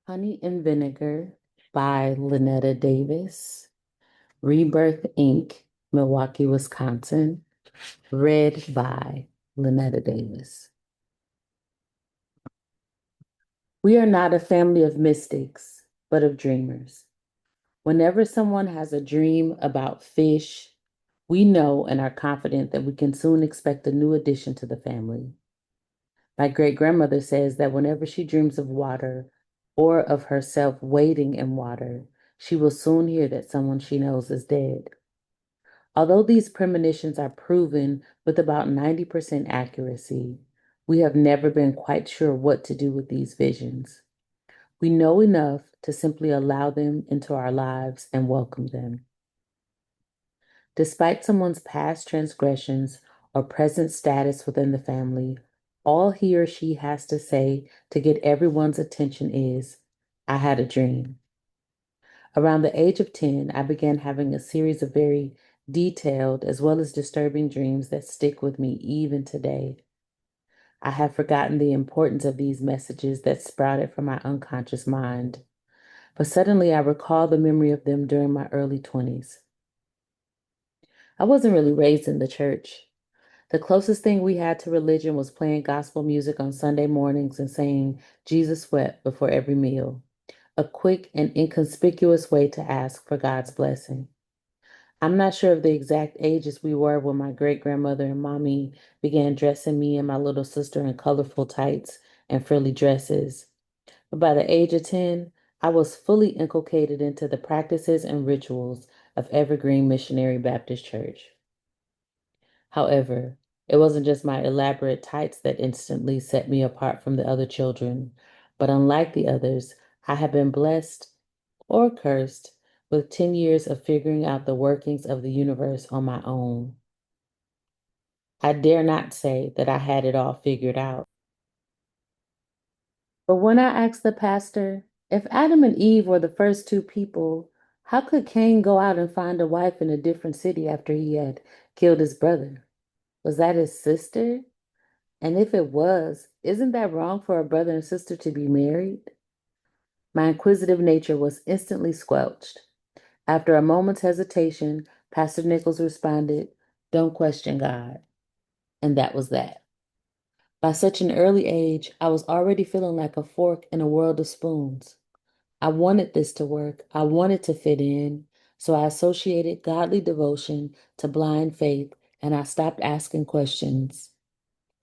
Honey and Vinegar by Linetta Davis. Rebirth Ink, Milwaukee, Wisconsin. Read by Linetta Davis. We are not a family of mystics, but of dreamers. Whenever someone has a dream about fish, we know and are confident that we can soon expect a new addition to the family. My great grandmother says that whenever she dreams of water or of herself wading in water, she will soon hear that someone she knows is dead. Although these premonitions are proven with about 90% accuracy, we have never been quite sure what to do with these visions. We know enough to simply allow them into our lives and welcome them. Despite someone's past transgressions or present status within the family, all he or she has to say to get everyone's attention is, I had a dream. Around the age of 10, I began having a series of very detailed as well as disturbing dreams that stick with me even today. I have forgotten the importance of these messages that sprouted from my unconscious mind, but suddenly I recall the memory of them during my early 20s. I wasn't really raised in the church. The closest thing we had to religion was playing gospel music on Sunday mornings and saying Jesus wept before every meal, a quick and inconspicuous way to ask for God's blessing. I'm not sure of the exact ages we were when my great grandmother and mommy began dressing me and my little sister in colorful tights and frilly dresses. But by the age of 10, I was fully inculcated into the practices and rituals of Evergreen Missionary Baptist Church. However, it wasn't just my elaborate tights that instantly set me apart from the other children, but unlike the others, I had been blessed or cursed with 10 years of figuring out the workings of the universe on my own. I dare not say that I had it all figured out. But when I asked the pastor, if Adam and Eve were the first two people, how could Cain go out and find a wife in a different city after he had killed his brother? Was that his sister? And if it was, isn't that wrong for a brother and sister to be married? My inquisitive nature was instantly squelched. After a moment's hesitation, Pastor Nichols responded, Don't question God. And that was that. By such an early age, I was already feeling like a fork in a world of spoons. I wanted this to work. I wanted to fit in. So I associated godly devotion to blind faith and I stopped asking questions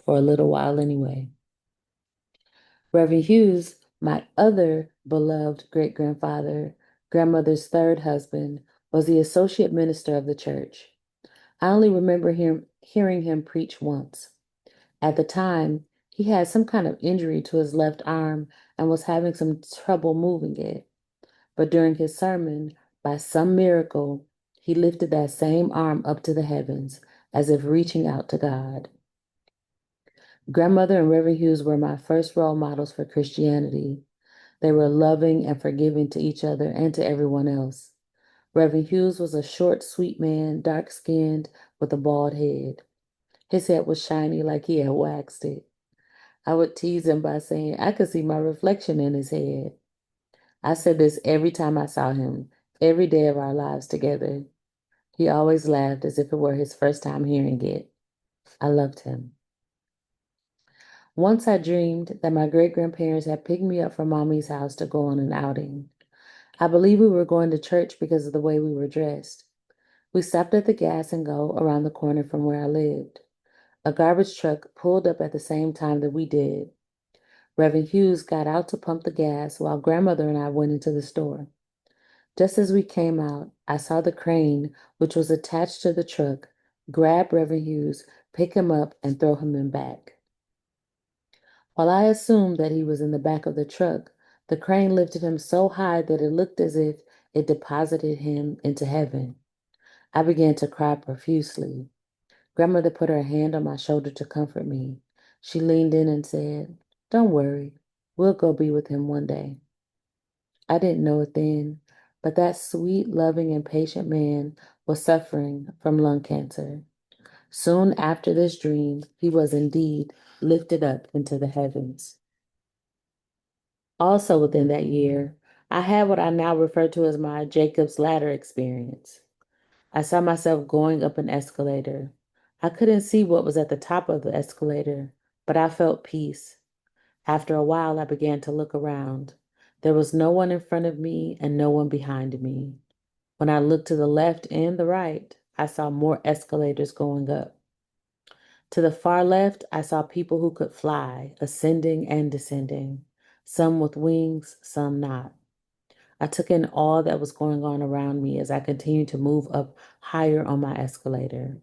for a little while anyway. Reverend Hughes, my other beloved great grandfather, grandmother's third husband, was the associate minister of the church. I only remember hearing him preach once. At the time, he had some kind of injury to his left arm and was having some trouble moving it. But during his sermon, by some miracle, he lifted that same arm up to the heavens as if reaching out to God. Grandmother and Reverend Hughes were my first role models for Christianity. They were loving and forgiving to each other and to everyone else. Reverend Hughes was a short, sweet man, dark-skinned, with a bald head. His head was shiny like he had waxed it. I would tease him by saying I could see my reflection in his head. I said this every time I saw him, every day of our lives together. He always laughed as if it were his first time hearing it. I loved him. Once I dreamed that my great-grandparents had picked me up from Mommy's house to go on an outing. I believe we were going to church because of the way we were dressed. We stopped at the gas and go around the corner from where I lived. A garbage truck pulled up at the same time that we did. Reverend Hughes got out to pump the gas while grandmother and I went into the store. Just as we came out, I saw the crane, which was attached to the truck, grab Reverend Hughes, pick him up, and throw him in back. While I assumed that he was in the back of the truck, the crane lifted him so high that it looked as if it deposited him into heaven. I began to cry profusely. Grandmother put her hand on my shoulder to comfort me. She leaned in and said, Don't worry, we'll go be with him one day. I didn't know it then, but that sweet, loving, and patient man was suffering from lung cancer. Soon after this dream, he was indeed lifted up into the heavens. Also, within that year, I had what I now refer to as my Jacob's Ladder experience. I saw myself going up an escalator. I couldn't see what was at the top of the escalator, but I felt peace. After a while, I began to look around. There was no one in front of me and no one behind me. When I looked to the left and the right, I saw more escalators going up. To the far left, I saw people who could fly, ascending and descending, some with wings, some not. I took in all that was going on around me as I continued to move up higher on my escalator.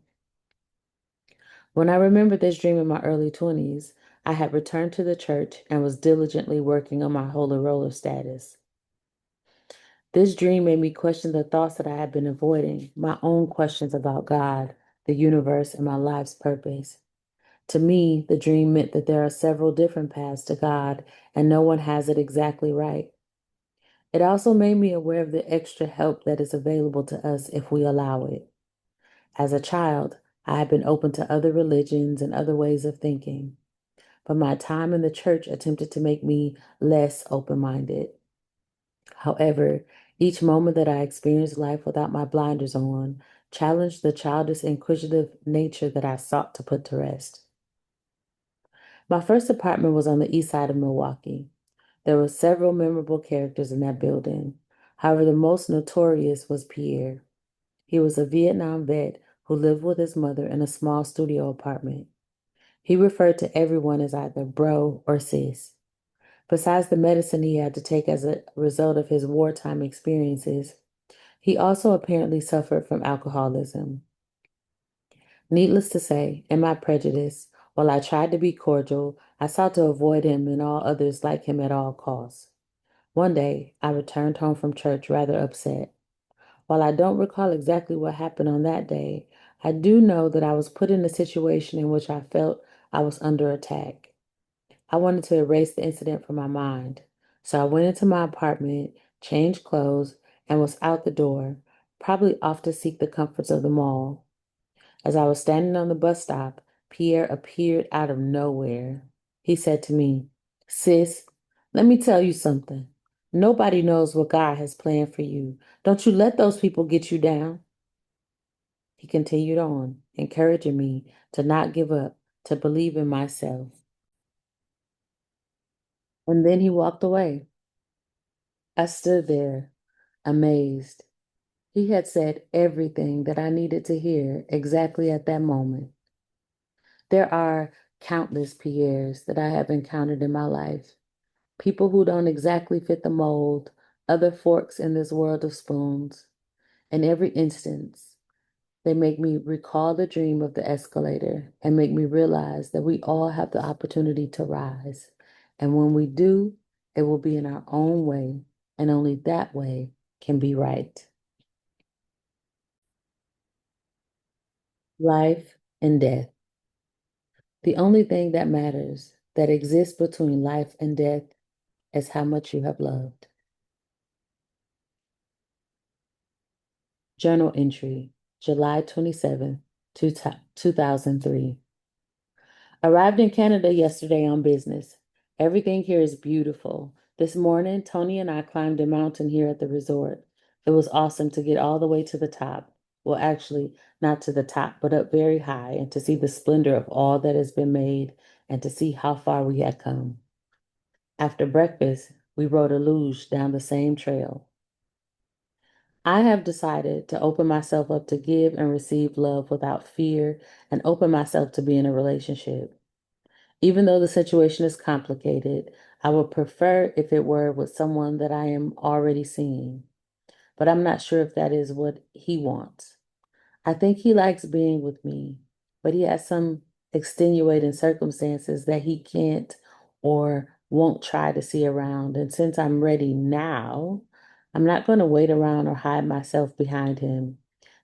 When I remembered this dream in my early 20s, I had returned to the church and was diligently working on my holy roller status. This dream made me question the thoughts that I had been avoiding, my own questions about God, the universe, and my life's purpose. To me, the dream meant that there are several different paths to God, and no one has it exactly right. It also made me aware of the extra help that is available to us if we allow it. As a child, I had been open to other religions and other ways of thinking, but my time in the church attempted to make me less open minded. However, each moment that I experienced life without my blinders on challenged the childish, inquisitive nature that I sought to put to rest. My first apartment was on the east side of Milwaukee. There were several memorable characters in that building. However, the most notorious was Pierre. He was a Vietnam vet who lived with his mother in a small studio apartment. He referred to everyone as either bro or sis. Besides the medicine he had to take as a result of his wartime experiences, he also apparently suffered from alcoholism. Needless to say, in my prejudice, while I tried to be cordial, I sought to avoid him and all others like him at all costs. One day, I returned home from church rather upset. While I don't recall exactly what happened on that day, I do know that I was put in a situation in which I felt I was under attack. I wanted to erase the incident from my mind, so I went into my apartment, changed clothes, and was out the door, probably off to seek the comforts of the mall. As I was standing on the bus stop, Pierre appeared out of nowhere. He said to me, "Sis, let me tell you something. Nobody knows what God has planned for you. Don't you let those people get you down." He continued on, encouraging me to not give up, to believe in myself. And then he walked away. I stood there, amazed. He had said everything that I needed to hear exactly at that moment. There are countless Pierres that I have encountered in my life, people who don't exactly fit the mold, other forks in this world of spoons. In every instance, they make me recall the dream of the escalator and make me realize that we all have the opportunity to rise. And when we do, it will be in our own way, and only that way can be right. Life and death. The only thing that matters, that exists between life and death, is how much you have loved. Journal entry, July 27th, 2003. Arrived in Canada yesterday on business. Everything here is beautiful. This morning, Tony and I climbed a mountain here at the resort. It was awesome to get all the way to the top. Well, actually, not to the top, but up very high, and to see the splendor of all that has been made and to see how far we had come. After breakfast, we rode a luge down the same trail. I have decided to open myself up to give and receive love without fear and open myself to be in a relationship. Even though the situation is complicated, I would prefer if it were with someone that I am already seeing. But I'm not sure if that is what he wants. I think he likes being with me, but he has some extenuating circumstances that he can't or won't try to see around. And since I'm ready now, I'm not going to wait around or hide myself behind him,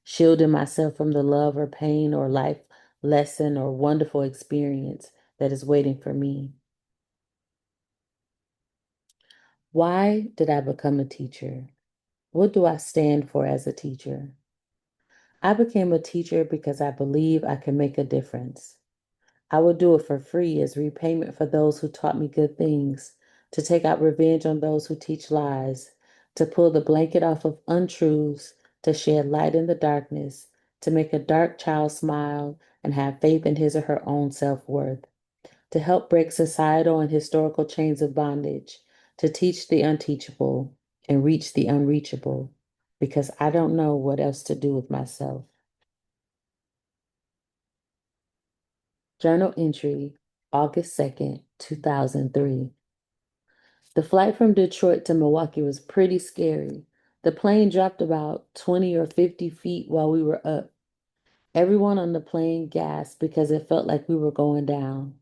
shielding myself from the love or pain or life lesson or wonderful experience that is waiting for me. Why did I become a teacher? What do I stand for as a teacher? I became a teacher because I believe I can make a difference. I would do it for free as repayment for those who taught me good things, to take out revenge on those who teach lies, to pull the blanket off of untruths, to shed light in the darkness, to make a dark child smile and have faith in his or her own self-worth, to help break societal and historical chains of bondage, to teach the unteachable and reach the unreachable, because I don't know what else to do with myself. Journal entry, August 2nd, 2003. The flight from Detroit to Milwaukee was pretty scary. The plane dropped about 20 or 50 feet while we were up. Everyone on the plane gasped because it felt like we were going down.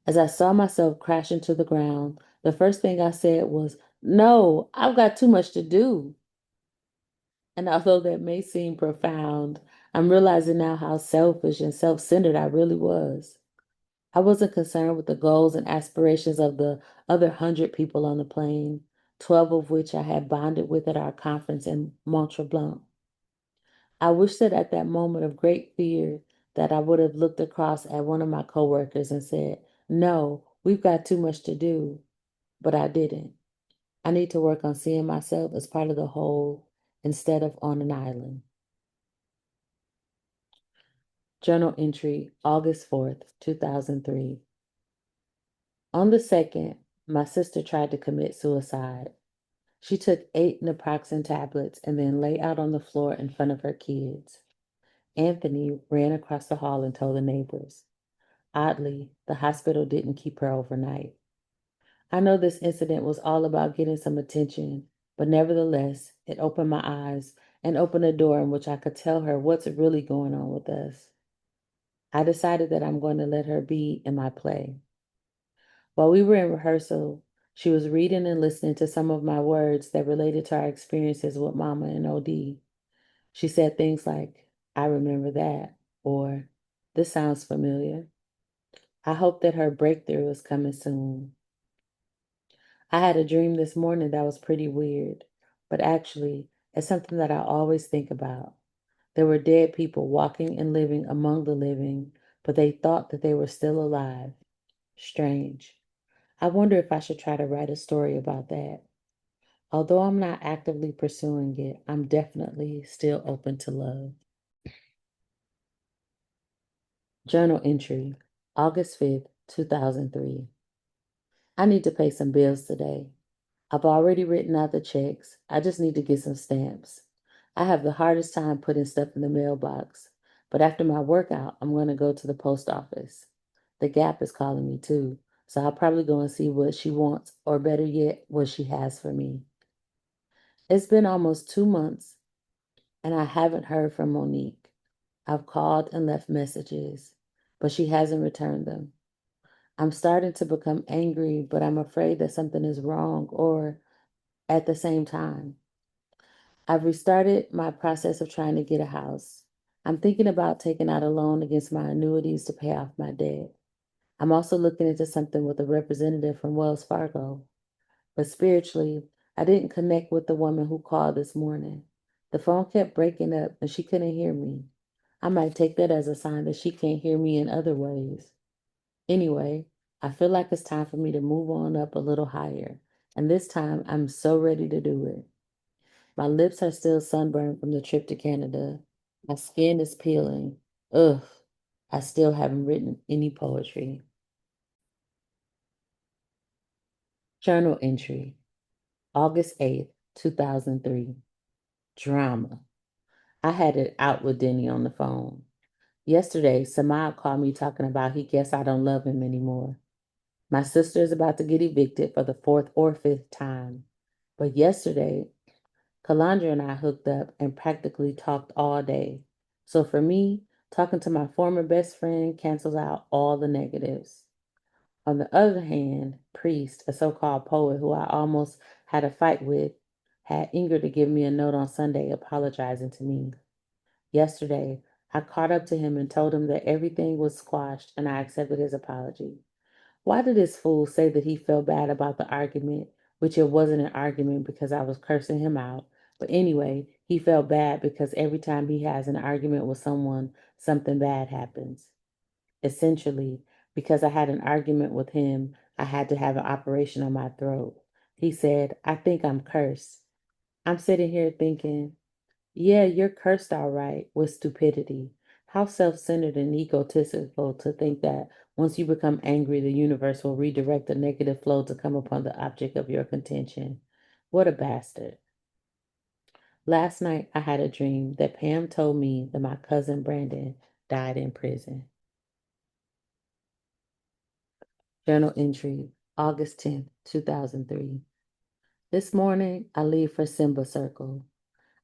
As I saw myself crash into the ground, the first thing I said was, "No, I've got too much to do." And although that may seem profound, I'm realizing now how selfish and self-centered I really was. I wasn't concerned with the goals and aspirations of the other 100 people on the plane, 12 of which I had bonded with at our conference in Mont Tremblant. I wish that at that moment of great fear that I would have looked across at one of my coworkers and said, "No, we've got too much to do." But I didn't. I need to work on seeing myself as part of the whole instead of on an island. Journal entry, August 4th, 2003. On the 2nd, my sister tried to commit suicide. She took 8 naproxen tablets and then lay out on the floor in front of her kids. Anthony ran across the hall and told the neighbors. Oddly, the hospital didn't keep her overnight. I know this incident was all about getting some attention, but nevertheless, it opened my eyes and opened a door in which I could tell her what's really going on with us. I decided that I'm going to let her be in my play. While we were in rehearsal, she was reading and listening to some of my words that related to our experiences with Mama and OD. She said things like, "I remember that," or "This sounds familiar." I hope that her breakthrough is coming soon. I had a dream this morning that was pretty weird, but actually, it's something that I always think about. There were dead people walking and living among the living, but they thought that they were still alive. Strange. I wonder if I should try to write a story about that. Although I'm not actively pursuing it, I'm definitely still open to love. Journal entry, August 5th, 2003. I need to pay some bills today. I've already written out the checks. I just need to get some stamps. I have the hardest time putting stuff in the mailbox, but after my workout, I'm going to go to the post office. The Gap is calling me too, so I'll probably go and see what she wants, or better yet, what she has for me. It's been almost 2 months, and I haven't heard from Monique. I've called and left messages, but she hasn't returned them. I'm starting to become angry, but I'm afraid that something is wrong, or at the same time. I've restarted my process of trying to get a house. I'm thinking about taking out a loan against my annuities to pay off my debt. I'm also looking into something with a representative from Wells Fargo. But spiritually, I didn't connect with the woman who called this morning. The phone kept breaking up and she couldn't hear me. I might take that as a sign that she can't hear me in other ways. Anyway, I feel like it's time for me to move on up a little higher. And this time, I'm so ready to do it. My lips are still sunburned from the trip to Canada. My skin is peeling. Ugh, I still haven't written any poetry. Journal entry, August 8th, 2003. Drama. I had it out with Denny on the phone. Yesterday, Samad called me talking about he guessed I don't love him anymore. My sister is about to get evicted for the fourth or fifth time. But yesterday, Kalandra and I hooked up and practically talked all day. So for me, talking to my former best friend cancels out all the negatives. On the other hand, Priest, a so-called poet who I almost had a fight with, had Inger to give me a note on Sunday apologizing to me. Yesterday, I caught up to him and told him that everything was squashed and I accepted his apology. Why did this fool say that he felt bad about the argument, which it wasn't an argument because I was cursing him out? But anyway, he felt bad because every time he has an argument with someone, something bad happens. Essentially, because I had an argument with him, I had to have an operation on my throat. He said, I think I'm cursed. I'm sitting here thinking, yeah, you're cursed all right with stupidity. How self centered and egotistical to think that once you become angry, the universe will redirect the negative flow to come upon the object of your contention. What a bastard. Last night, I had a dream that Pam told me that my cousin Brandon died in prison. Journal entry, August 10th, 2003. This morning, I leave for Simba Circle.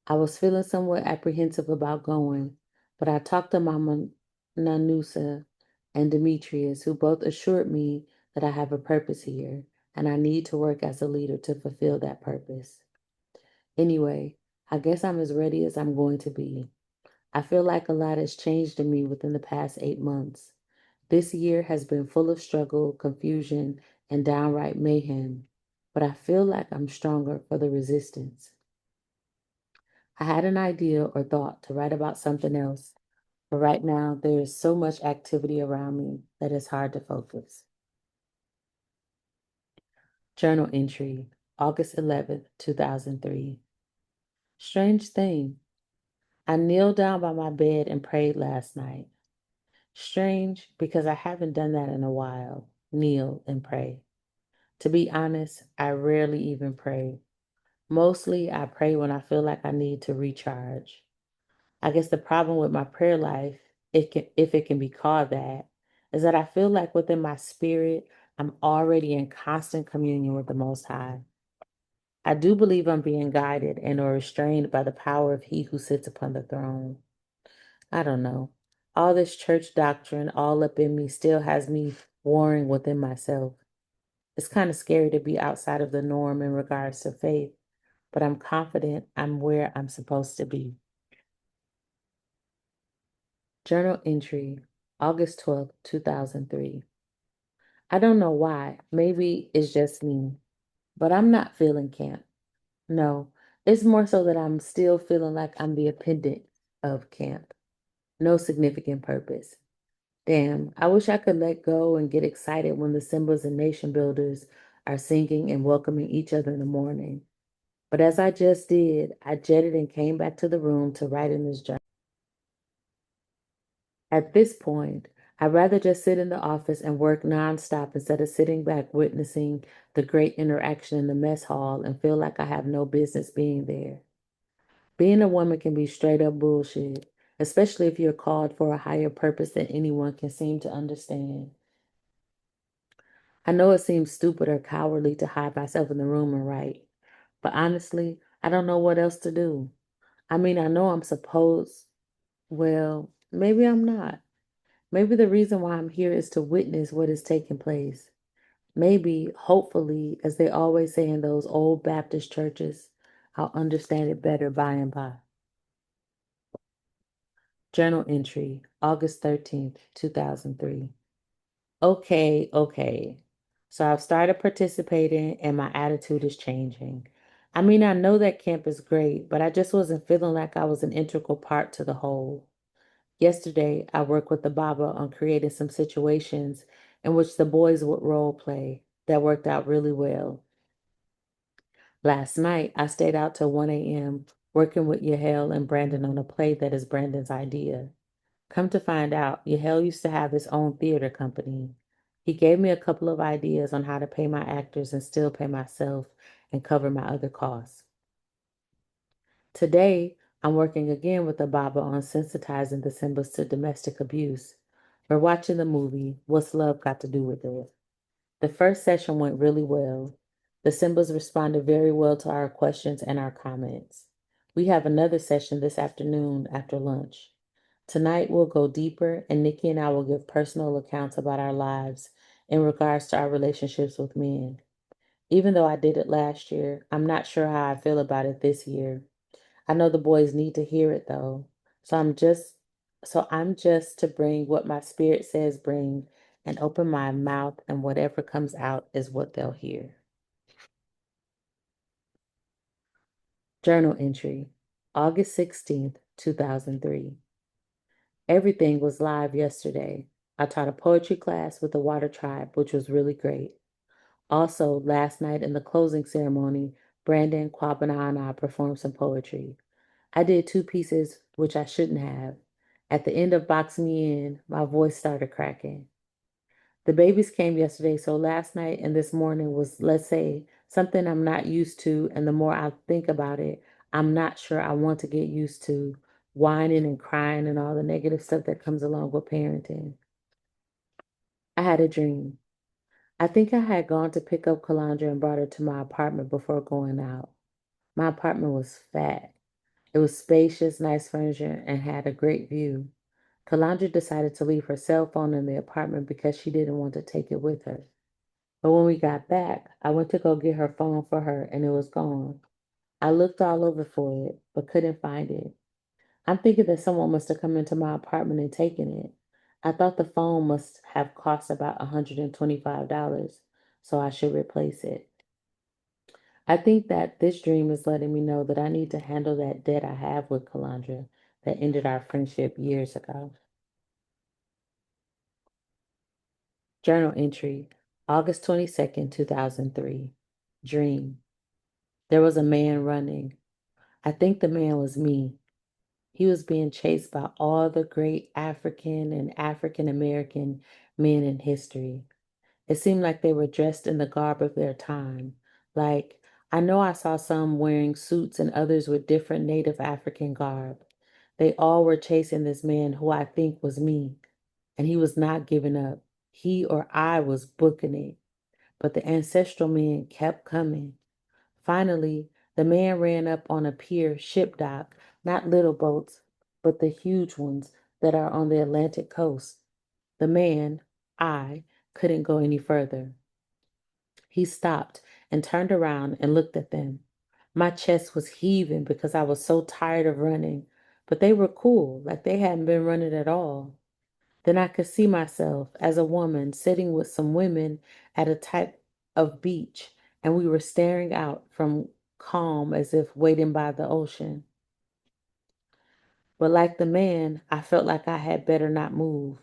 I was feeling somewhat apprehensive about going, but I talked to Mama Nanusa and Demetrius, who both assured me that I have a purpose here and I need to work as a leader to fulfill that purpose. Anyway, I guess I'm as ready as I'm going to be. I feel like a lot has changed in me within the past 8 months. This year has been full of struggle, confusion, and downright mayhem, but I feel like I'm stronger for the resistance. I had an idea or thought to write about something else, but right now there is so much activity around me that it's hard to focus. Journal entry, August 11th, 2003. Strange thing. I kneeled down by my bed and prayed last night. Strange because I haven't done that in a while. Kneel and pray. To be honest, I rarely even pray. Mostly I pray when I feel like I need to recharge. I guess the problem with my prayer life, if it can be called that, is that I feel like within my spirit, I'm already in constant communion with the Most High. I do believe I'm being guided and or restrained by the power of He who sits upon the throne. I don't know. All this church doctrine all up in me still has me warring within myself. It's kind of scary to be outside of the norm in regards to faith, but I'm confident I'm where I'm supposed to be. Journal entry, August 12th, 2003. I don't know why. Maybe it's just me, but I'm not feeling camp. No, it's more so that I'm still feeling like I'm the appendix of camp. No significant purpose. Damn, I wish I could let go and get excited when the symbols and nation builders are singing and welcoming each other in the morning. But as I just did, I jetted and came back to the room to write in this journal. At this point, I'd rather just sit in the office and work nonstop instead of sitting back witnessing the great interaction in the mess hall and feel like I have no business being there. Being a woman can be straight up bullshit, especially if you're called for a higher purpose than anyone can seem to understand. I know it seems stupid or cowardly to hide myself in the room and write, but honestly, I don't know what else to do. I mean, I know I'm supposed, well, maybe I'm not. Maybe the reason why I'm here is to witness what is taking place. Maybe, hopefully, as they always say in those old Baptist churches, I'll understand it better by and by. Journal entry, August 13th, 2003. Okay. So I've started participating and my attitude is changing. I mean, I know that camp is great, but I just wasn't feeling like I was an integral part to the whole. Yesterday, I worked with the Baba on creating some situations in which the boys would role play that worked out really well. Last night, I stayed out till 1 a.m. working with Yahel and Brandon on a play that is Brandon's idea. Come to find out, Yahel used to have his own theater company. He gave me a couple of ideas on how to pay my actors and still pay myself and cover my other costs. Today, I'm working again with the Baba on sensitizing the Simbas to domestic abuse. We're watching the movie, What's Love Got to Do with It? The first session went really well. The Simbas responded very well to our questions and our comments. We have another session this afternoon after lunch. Tonight, we'll go deeper, and Nikki and I will give personal accounts about our lives in regards to our relationships with men. Even though I did it last year, I'm not sure how I feel about it this year. I know the boys need to hear it though. So I'm just to bring what my spirit says bring and open my mouth, and whatever comes out is what they'll hear. Journal entry, August 16th, 2003. Everything was live yesterday. I taught a poetry class with the Water Tribe, which was really great. Also, last night in the closing ceremony, Brandon, Kwabena, and I performed some poetry. I did two pieces which I shouldn't have. At the end of boxing me in, my voice started cracking. The babies came yesterday, so last night and this morning was, let's say, something I'm not used to, and the more I think about it, I'm not sure I want to get used to whining and crying and all the negative stuff that comes along with parenting. I had a dream. I think I had gone to pick up Calandra and brought her to my apartment before going out. My apartment was fat. It was spacious, nice furniture, and had a great view. Calandra decided to leave her cell phone in the apartment because she didn't want to take it with her. But when we got back, I went to go get her phone for her and it was gone. I looked all over for it, but couldn't find it. I'm thinking that someone must have come into my apartment and taken it. I thought the phone must have cost about $125, so I should replace it. I think that this dream is letting me know that I need to handle that debt I have with Calandra that ended our friendship years ago. Journal entry, August 22nd, 2003. Dream. There was a man running. I think the man was me. He was being chased by all the great African and African American men in history. It seemed like they were dressed in the garb of their time. Like, I know I saw some wearing suits and others with different Native African garb. They all were chasing this man who I think was me, and he was not giving up. He or I was booking it, but the ancestral men kept coming. Finally, the man ran up on a pier ship dock, not little boats, but the huge ones that are on the Atlantic coast. The man, I, couldn't go any further. He stopped and turned around and looked at them. My chest was heaving because I was so tired of running, but they were cool, like they hadn't been running at all. Then I could see myself as a woman sitting with some women at a type of beach, and we were staring out from calm as if waiting by the ocean. But like the man, I felt like I had better not move.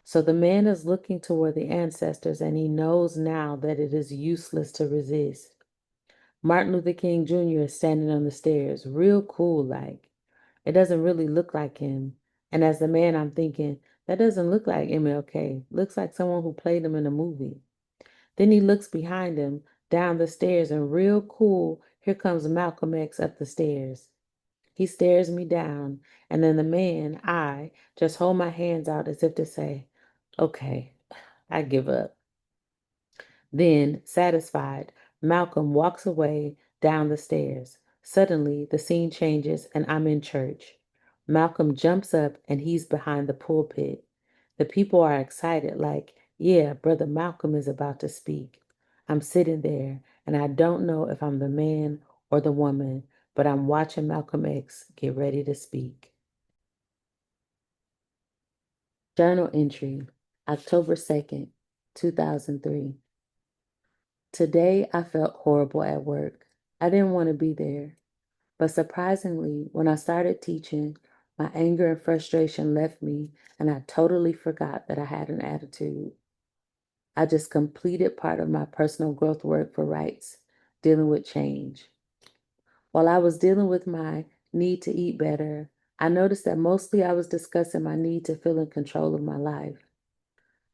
So the man is looking toward the ancestors, and he knows now that it is useless to resist. Martin Luther King Jr. is standing on the stairs, real cool like. It doesn't really look like him. And as the man, I'm thinking, that doesn't look like MLK. Looks like someone who played him in a movie. Then he looks behind him, down the stairs, and real cool, here comes Malcolm X up the stairs. He stares me down, and then the man, I, just hold my hands out as if to say, okay, I give up. Then, satisfied, Malcolm walks away down the stairs. Suddenly, the scene changes and I'm in church. Malcolm jumps up and he's behind the pulpit. The people are excited, like, yeah, Brother Malcolm is about to speak. I'm sitting there and I don't know if I'm the man or the woman, but I'm watching Malcolm X get ready to speak. Journal entry, October 2nd, 2003. Today, I felt horrible at work. I didn't want to be there. But surprisingly, when I started teaching, my anger and frustration left me, and I totally forgot that I had an attitude. I just completed part of my personal growth work for rights, dealing with change. While I was dealing with my need to eat better, I noticed that mostly I was discussing my need to feel in control of my life.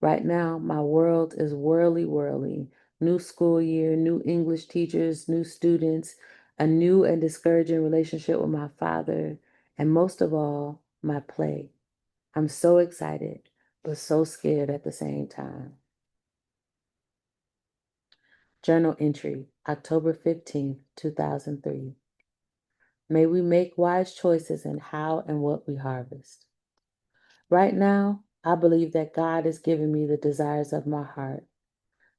Right now, my world is whirly whirly. New school year, new English teachers, new students, a new and discouraging relationship with my father, and most of all, my play. I'm so excited, but so scared at the same time. Journal entry, October 15th, 2003. May we make wise choices in how and what we harvest. Right now, I believe that God is giving me the desires of my heart.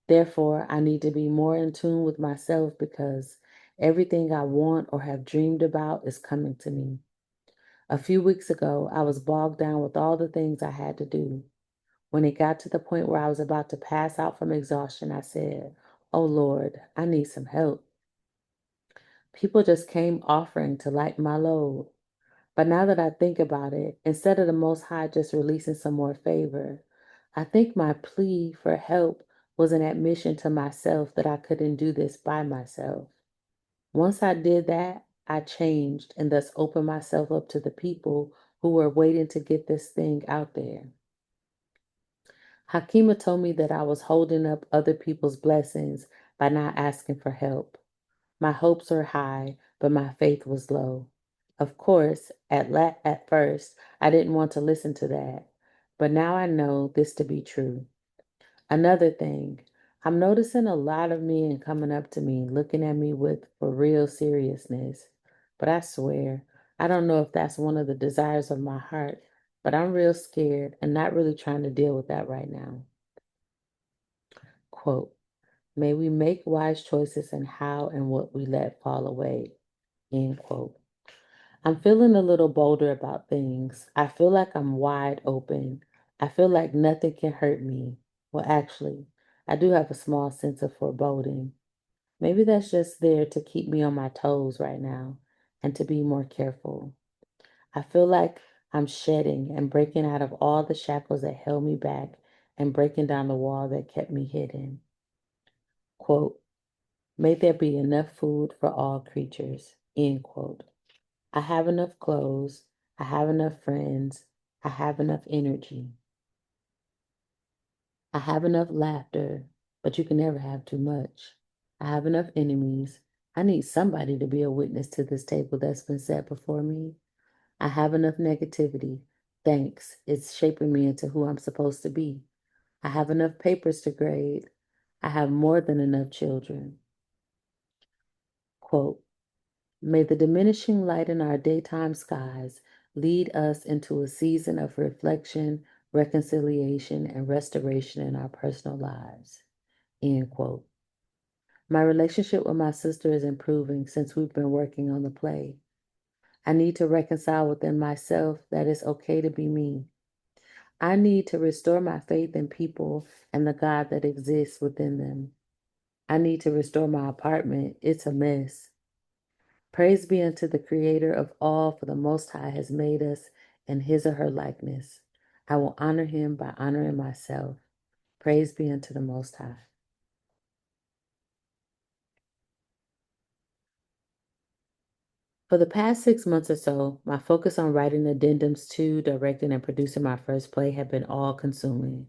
Therefore, I need to be more in tune with myself because everything I want or have dreamed about is coming to me. A few weeks ago, I was bogged down with all the things I had to do. When it got to the point where I was about to pass out from exhaustion, I said, "Oh Lord, I need some help." People just came offering to lighten my load. But now that I think about it, instead of the Most High just releasing some more favor, I think my plea for help was an admission to myself that I couldn't do this by myself. Once I did that, I changed and thus opened myself up to the people who were waiting to get this thing out there. Hakima told me that I was holding up other people's blessings by not asking for help. My hopes were high, but my faith was low. Of course, at first, I didn't want to listen to that, but now I know this to be true. Another thing, I'm noticing a lot of men coming up to me, looking at me with for real seriousness. But I swear, I don't know if that's one of the desires of my heart, but I'm real scared and not really trying to deal with that right now. Quote, may we make wise choices in how and what we let fall away. End quote. I'm feeling a little bolder about things. I feel like I'm wide open. I feel like nothing can hurt me. Well, actually, I do have a small sense of foreboding. Maybe that's just there to keep me on my toes right now and to be more careful. I feel like I'm shedding and breaking out of all the shackles that held me back and breaking down the wall that kept me hidden. Quote, may there be enough food for all creatures. End quote. I have enough clothes. I have enough friends. I have enough energy. I have enough laughter, but you can never have too much. I have enough enemies. I need somebody to be a witness to this table that's been set before me. I have enough negativity. Thanks. It's shaping me into who I'm supposed to be. I have enough papers to grade. I have more than enough children. Quote, may the diminishing light in our daytime skies lead us into a season of reflection, reconciliation, and restoration in our personal lives. End quote. My relationship with my sister is improving since we've been working on the play. I need to reconcile within myself that it's okay to be me. I need to restore my faith in people and the God that exists within them. I need to restore my apartment. It's a mess. Praise be unto the Creator of all, for the Most High has made us in his or her likeness. I will honor him by honoring myself. Praise be unto the Most High. For the past 6 months or so, my focus on writing addendums to, directing, and producing my first play had been all consuming.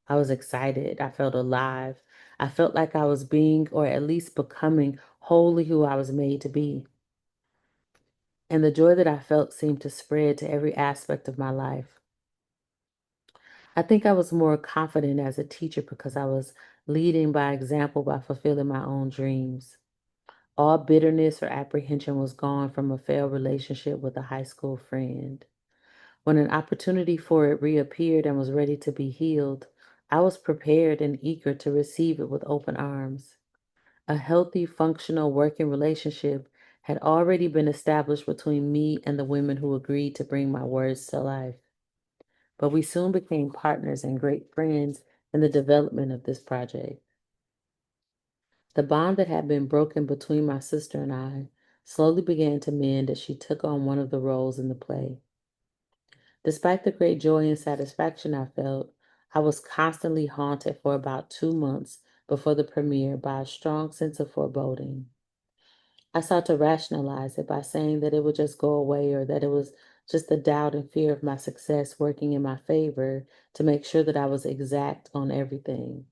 I was excited. I felt alive. I felt like I was being, or at least becoming, wholly who I was made to be. And the joy that I felt seemed to spread to every aspect of my life. I think I was more confident as a teacher because I was leading by example by fulfilling my own dreams. All bitterness or apprehension was gone from a failed relationship with a high school friend. When an opportunity for it reappeared and was ready to be healed, I was prepared and eager to receive it with open arms. A healthy, functional, working relationship had already been established between me and the women who agreed to bring my words to life. But we soon became partners and great friends in the development of this project. The bond that had been broken between my sister and I slowly began to mend as she took on one of the roles in the play. Despite the great joy and satisfaction I felt, I was constantly haunted for about 2 months before the premiere by a strong sense of foreboding. I sought to rationalize it by saying that it would just go away or that it was just the doubt and fear of my success working in my favor to make sure that I was exact on everything.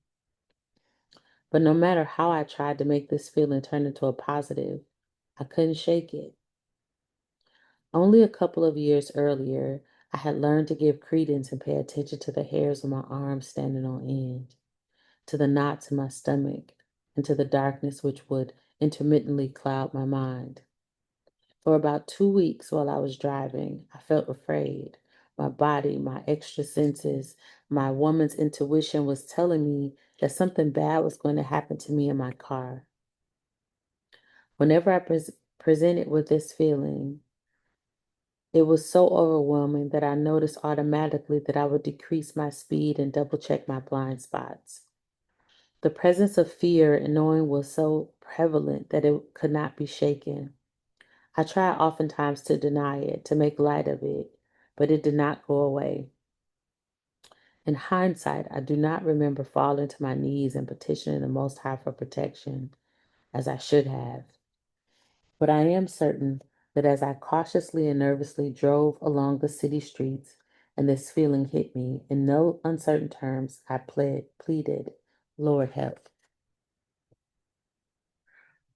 But no matter how I tried to make this feeling turn into a positive, I couldn't shake it. Only a couple of years earlier, I had learned to give credence and pay attention to the hairs on my arms standing on end, to the knots in my stomach, and to the darkness which would intermittently cloud my mind. For about 2 weeks while I was driving, I felt afraid. My body, my extra senses, my woman's intuition was telling me that something bad was going to happen to me in my car. Whenever I presented with this feeling, it was so overwhelming that I noticed automatically that I would decrease my speed and double check my blind spots. The presence of fear and knowing was so prevalent that it could not be shaken. I tried oftentimes to deny it, to make light of it, but it did not go away. In hindsight, I do not remember falling to my knees and petitioning the Most High for protection, as I should have. But I am certain that as I cautiously and nervously drove along the city streets and this feeling hit me, in no uncertain terms, I pleaded, Lord help.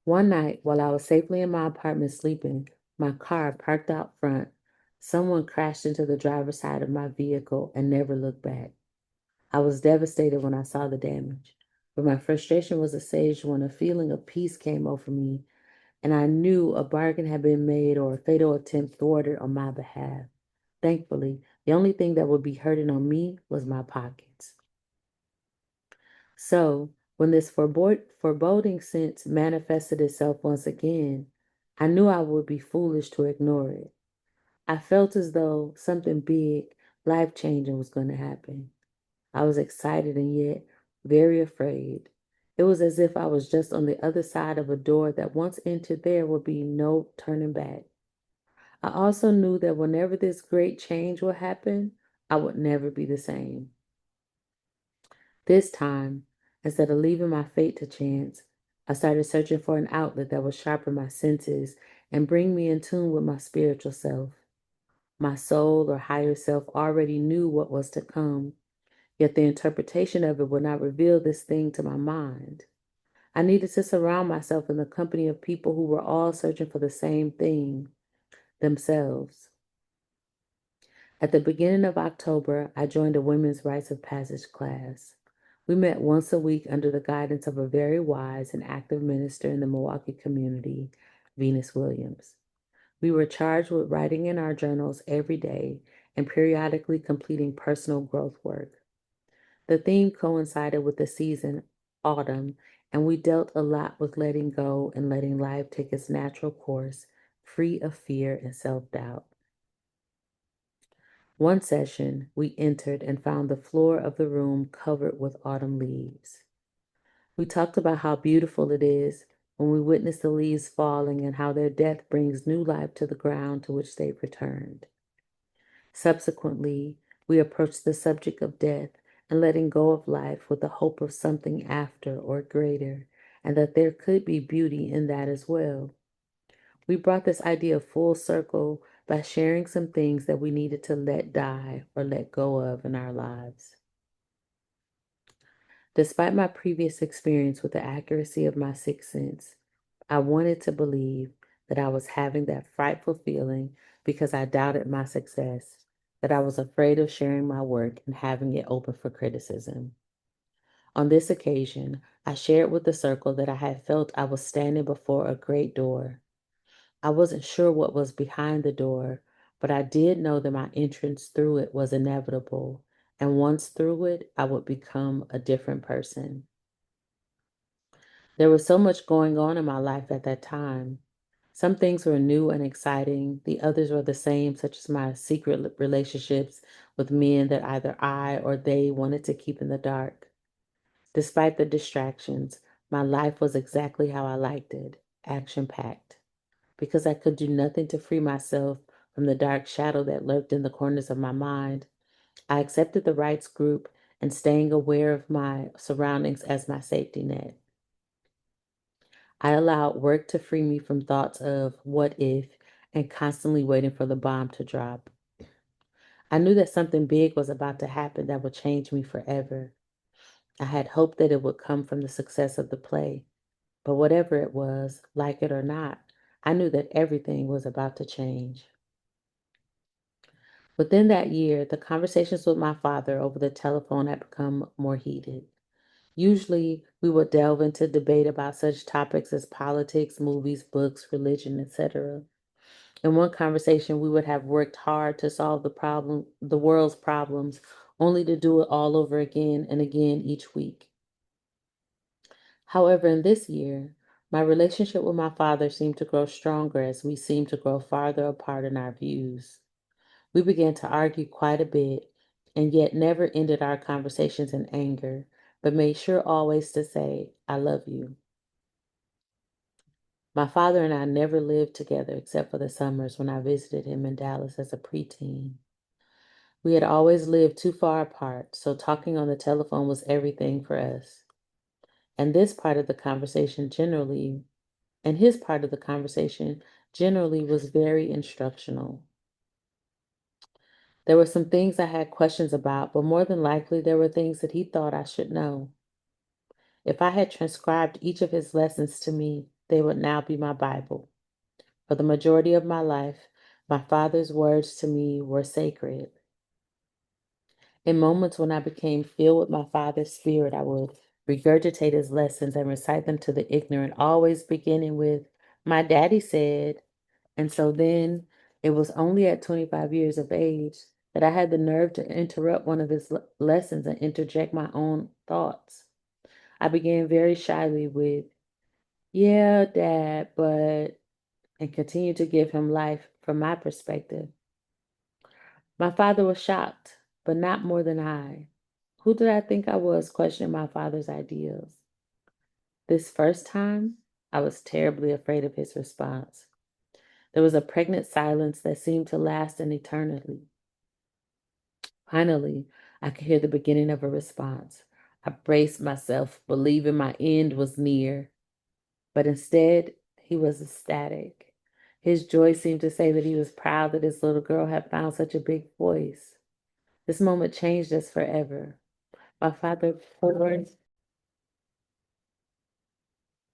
One night, while I was safely in my apartment sleeping, my car parked out front, someone crashed into the driver's side of my vehicle and never looked back. I was devastated when I saw the damage, but my frustration was assuaged when a feeling of peace came over me, and I knew a bargain had been made or a fatal attempt thwarted on my behalf. Thankfully, the only thing that would be hurting on me was my pockets. So, when this foreboding sense manifested itself once again, I knew I would be foolish to ignore it. I felt as though something big, life-changing was going to happen. I was excited and yet very afraid. It was as if I was just on the other side of a door that once entered there would be no turning back. I also knew that whenever this great change would happen, I would never be the same. This time, instead of leaving my fate to chance, I started searching for an outlet that would sharpen my senses and bring me in tune with my spiritual self. My soul or higher self already knew what was to come, yet the interpretation of it would not reveal this thing to my mind. I needed to surround myself in the company of people who were all searching for the same thing, themselves. At the beginning of October, I joined a women's rites of passage class. We met once a week under the guidance of a very wise and active minister in the Milwaukee community, Venus Williams. We were charged with writing in our journals every day and periodically completing personal growth work. The theme coincided with the season, autumn, and we dealt a lot with letting go and letting life take its natural course, free of fear and self-doubt. One session, we entered and found the floor of the room covered with autumn leaves. We talked about how beautiful it is when we witness the leaves falling and how their death brings new life to the ground to which they returned. Subsequently, we approached the subject of death and letting go of life with the hope of something after or greater, and that there could be beauty in that as well. We brought this idea full circle by sharing some things that we needed to let die or let go of in our lives. Despite my previous experience with the accuracy of my sixth sense, I wanted to believe that I was having that frightful feeling because I doubted my success, that I was afraid of sharing my work and having it open for criticism. On this occasion, I shared with the circle that I had felt I was standing before a great door. I wasn't sure what was behind the door, but I did know that my entrance through it was inevitable, and once through it, I would become a different person. There was so much going on in my life at that time. Some things were new and exciting, the others were the same, such as my secret relationships with men that either I or they wanted to keep in the dark. Despite the distractions, my life was exactly how I liked it, action-packed. Because I could do nothing to free myself from the dark shadow that lurked in the corners of my mind, I accepted the rights group and staying aware of my surroundings as my safety net. I allowed work to free me from thoughts of what if and constantly waiting for the bomb to drop. I knew that something big was about to happen that would change me forever. I had hoped that it would come from the success of the play, but whatever it was, like it or not, I knew that everything was about to change. Within that year, the conversations with my father over the telephone had become more heated. Usually, we would delve into debate about such topics as politics, movies, books, religion, etc. In one conversation, we would have worked hard to solve the world's problems, only to do it all over again and again each week. However, in this year, my relationship with my father seemed to grow stronger as we seemed to grow farther apart in our views. We began to argue quite a bit, and yet never ended our conversations in anger, but made sure always to say, I love you. My father and I never lived together except for the summers when I visited him in Dallas as a preteen. We had always lived too far apart, so talking on the telephone was everything for us. And this part of the conversation generally, and his part of the conversation generally was very instructional. There were some things I had questions about, but more than likely there were things that he thought I should know. If I had transcribed each of his lessons to me, they would now be my Bible. For the majority of my life, my father's words to me were sacred. In moments when I became filled with my father's spirit, I would regurgitate his lessons and recite them to the ignorant, always beginning with, "My daddy said." And so then it was only at 25 years of age that I had the nerve to interrupt one of his lessons and interject my own thoughts. I began very shyly with, "Yeah, Dad, but," and continued to give him life from my perspective. My father was shocked, but not more than I. Who did I think I was questioning my father's ideals? This first time, I was terribly afraid of his response. There was a pregnant silence that seemed to last an eternity. Finally, I could hear the beginning of a response. I braced myself, believing my end was near, but instead, he was ecstatic. His joy seemed to say that he was proud that his little girl had found such a big voice. This moment changed us forever. My father poured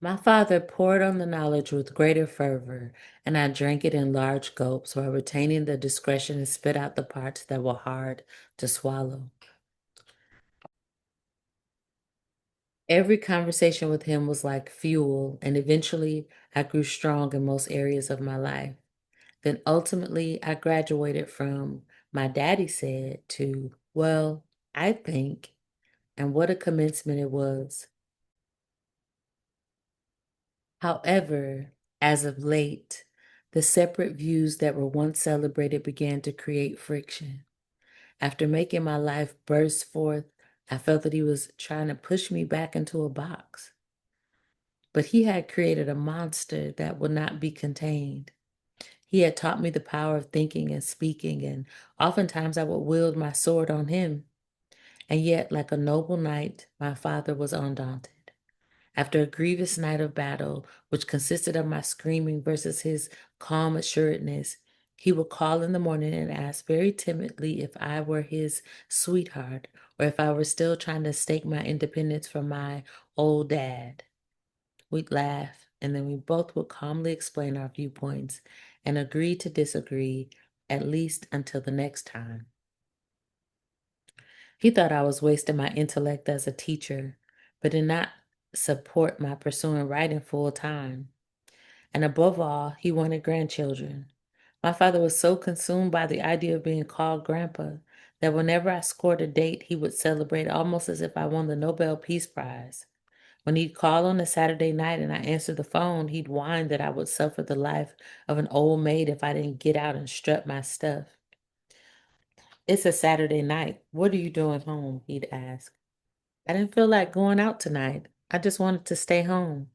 My father poured on the knowledge with greater fervor, and I drank it in large gulps while retaining the discretion to spit out the parts that were hard to swallow. Every conversation with him was like fuel, and eventually I grew strong in most areas of my life. Then ultimately I graduated from "my daddy said" to, "well, I think," and what a commencement it was. However, as of late, the separate views that were once celebrated began to create friction. After making my life burst forth, I felt that he was trying to push me back into a box. But he had created a monster that would not be contained. He had taught me the power of thinking and speaking, and oftentimes I would wield my sword on him. And yet, like a noble knight, my father was undaunted. After a grievous night of battle, which consisted of my screaming versus his calm assuredness, he would call in the morning and ask very timidly if I were his sweetheart or if I were still trying to stake my independence from my old dad. We'd laugh, and then we both would calmly explain our viewpoints and agree to disagree, at least until the next time. He thought I was wasting my intellect as a teacher, but did not support my pursuing writing full time. And above all, he wanted grandchildren. My father was so consumed by the idea of being called grandpa that whenever I scored a date, he would celebrate almost as if I won the Nobel Peace Prize. When he'd call on a Saturday night and I answered the phone, he'd whine that I would suffer the life of an old maid if I didn't get out and strut my stuff. "It's a Saturday night. What are you doing home?" he'd ask. "I didn't feel like going out tonight. I just wanted to stay home."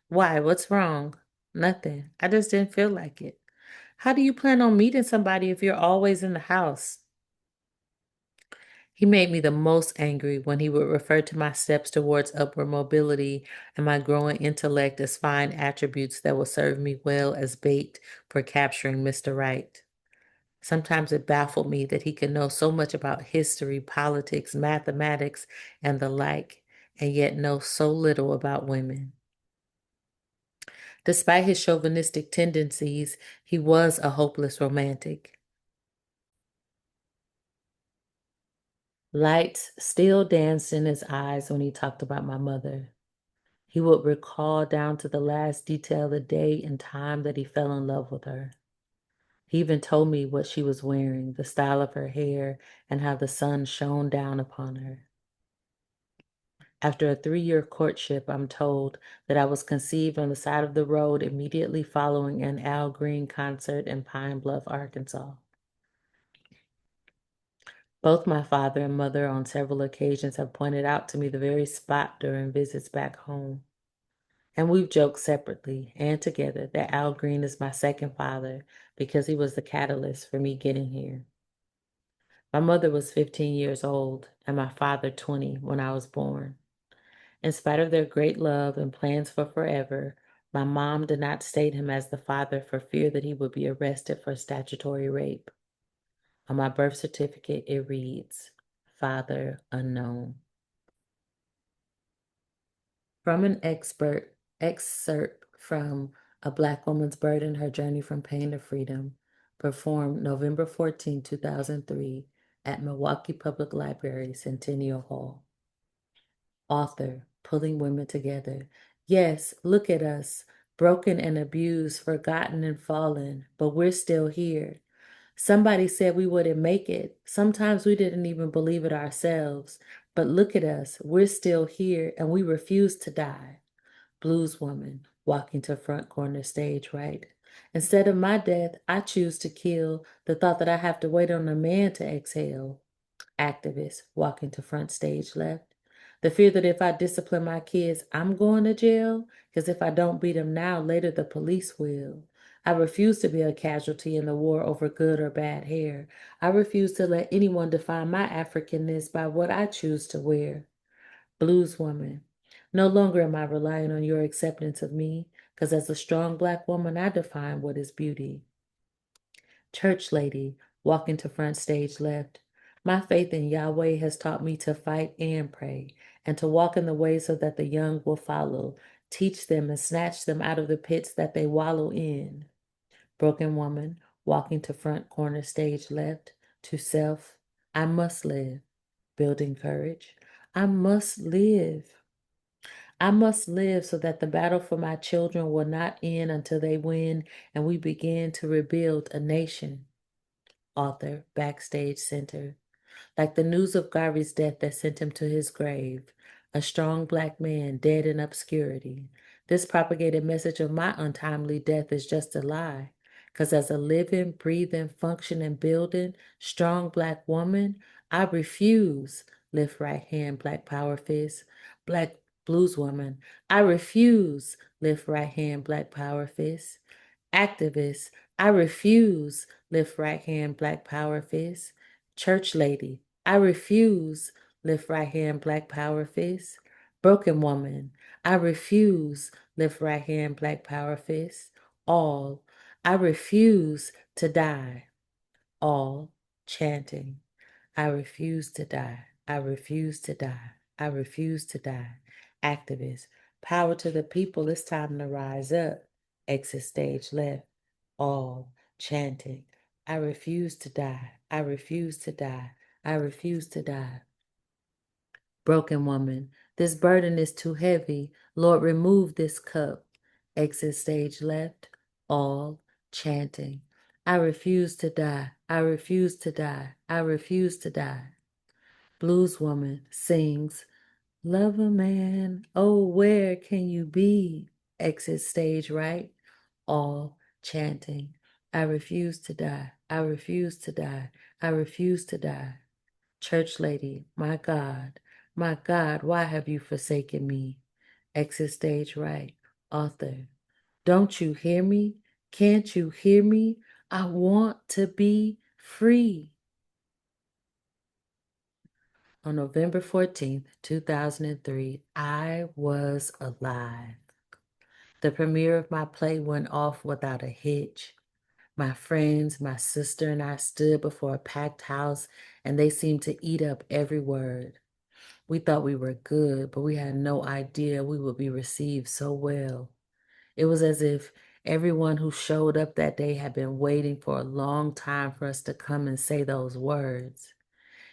"Why? What's wrong?" "Nothing. I just didn't feel like it." "How do you plan on meeting somebody if you're always in the house?" He made me the most angry when he would refer to my steps towards upward mobility and my growing intellect as fine attributes that would serve me well as bait for capturing Mr. Right. Sometimes it baffled me that he could know so much about history, politics, mathematics, and the like, and yet know so little about women. Despite his chauvinistic tendencies, he was a hopeless romantic. Lights still danced in his eyes when he talked about my mother. He would recall down to the last detail the day and time that he fell in love with her. He even told me what she was wearing, the style of her hair, and how the sun shone down upon her. After a 3-year courtship, I'm told that I was conceived on the side of the road immediately following an Al Green concert in Pine Bluff, Arkansas. Both my father and mother on several occasions have pointed out to me the very spot during visits back home. And we've joked separately and together that Al Green is my second father because he was the catalyst for me getting here. My mother was 15 years old and my father 20 when I was born. In spite of their great love and plans for forever, my mom did not state him as the father for fear that he would be arrested for statutory rape. On my birth certificate, it reads, Father Unknown. From an excerpt from A Black Woman's Burden, Her Journey from Pain to Freedom, performed November 14, 2003 at Milwaukee Public Library, Centennial Hall. Author, pulling women together. Yes, look at us, broken and abused, forgotten and fallen, but we're still here. Somebody said we wouldn't make it. Sometimes we didn't even believe it ourselves. But look at us, we're still here and we refuse to die. Blues woman, walking to front corner stage right. Instead of my death, I choose to kill the thought that I have to wait on a man to exhale. Activist, walking to front stage left. The fear that if I discipline my kids, I'm going to jail, because if I don't beat them now, later the police will. I refuse to be a casualty in the war over good or bad hair. I refuse to let anyone define my Africanness by what I choose to wear. Blues woman. No longer am I relying on your acceptance of me, because as a strong Black woman, I define what is beauty. Church lady, walking to front stage left. My faith in Yahweh has taught me to fight and pray, and to walk in the way so that the young will follow, teach them and snatch them out of the pits that they wallow in. Broken woman, walking to front corner stage left. To self, I must live. Building courage, I must live. I must live so that the battle for my children will not end until they win and we begin to rebuild a nation. Author, Backstage Center. Like the news of Garvey's death that sent him to his grave, a strong Black man dead in obscurity. This propagated message of my untimely death is just a lie. Because as a living, breathing, functioning, building, strong Black woman, I refuse, lift right hand, Black power fist, Black blues woman. I refuse, lift right hand, Black power fist. Activist, I refuse, lift right hand, Black power fist. Church lady, I refuse, lift right hand, Black power fist. Broken woman, I refuse, lift right hand, Black power fist. All, I refuse to die. All, chanting, I refuse to die. I refuse to die. I refuse to die. Activists, power to the people. It's time to rise up. Exit stage left. All chanting, I refuse to die. I refuse to die. I refuse to die. Broken woman, this burden is too heavy. Lord, remove this cup. Exit stage left. All chanting, I refuse to die. I refuse to die. I refuse to die. Blues woman sings, love a man, oh, where can you be? Exit stage right. All chanting, I refuse to die. I refuse to die. I refuse to die. Church lady, my God, why have you forsaken me? Exit stage right. Author, don't you hear me? Can't you hear me? I want to be free. On November 14th, 2003, I was alive. The premiere of my play went off without a hitch. My friends, my sister, and I stood before a packed house, and they seemed to eat up every word. We thought we were good, but we had no idea we would be received so well. It was as if everyone who showed up that day had been waiting for a long time for us to come and say those words.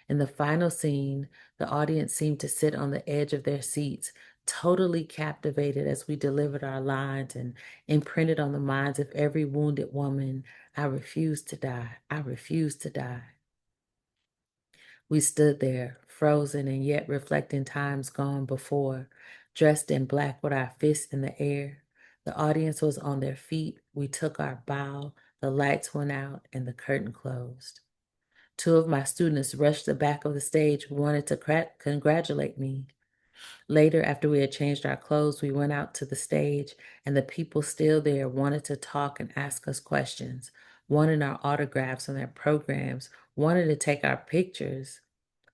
In the final scene, the audience seemed to sit on the edge of their seats, totally captivated as we delivered our lines and imprinted on the minds of every wounded woman, I refuse to die. I refuse to die. We stood there, frozen and yet reflecting times gone before, dressed in black with our fists in the air. The audience was on their feet. We took our bow, the lights went out, and the curtain closed. Two of my students rushed the back of the stage, wanted to congratulate me. Later, after we had changed our clothes, we went out to the stage, and the people still there wanted to talk and ask us questions. wanted our autographs on their programs, wanted to take our pictures.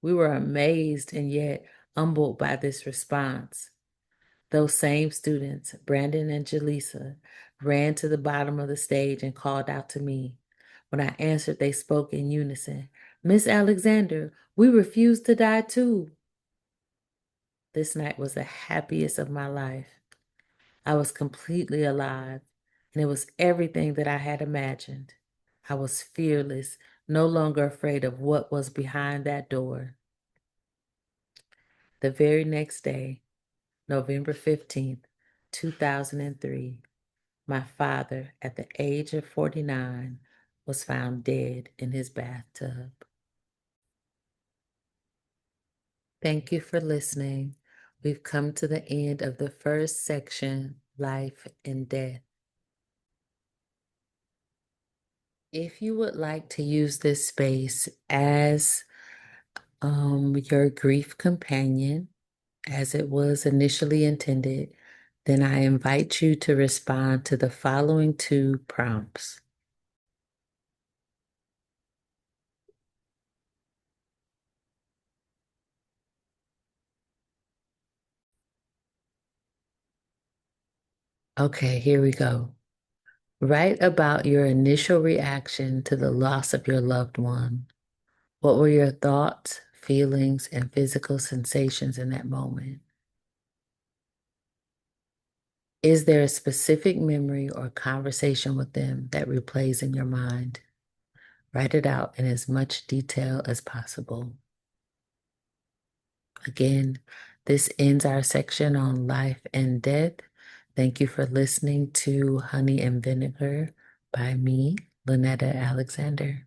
We were amazed and yet humbled by this response. Those same students, Brandon and Jaleesa, ran to the bottom of the stage and called out to me. When I answered, they spoke in unison. Miss Alexander, we refuse to die too. This night was the happiest of my life. I was completely alive, and it was everything that I had imagined. I was fearless, no longer afraid of what was behind that door. The very next day, November 15th, 2003, my father, at the age of 49, was found dead in his bathtub. Thank you for listening. We've come to the end of the first section, Life and Death. If you would like to use this space as your grief companion, as it was initially intended, then I invite you to respond to the following two prompts. Okay, here we go. Write about your initial reaction to the loss of your loved one. What were your thoughts, feelings, and physical sensations in that moment? Is there a specific memory or conversation with them that replays in your mind? Write it out in as much detail as possible. Again, this ends our section on life and death. Thank you for listening to Honey and Vinegar by me, Linetta Alexander.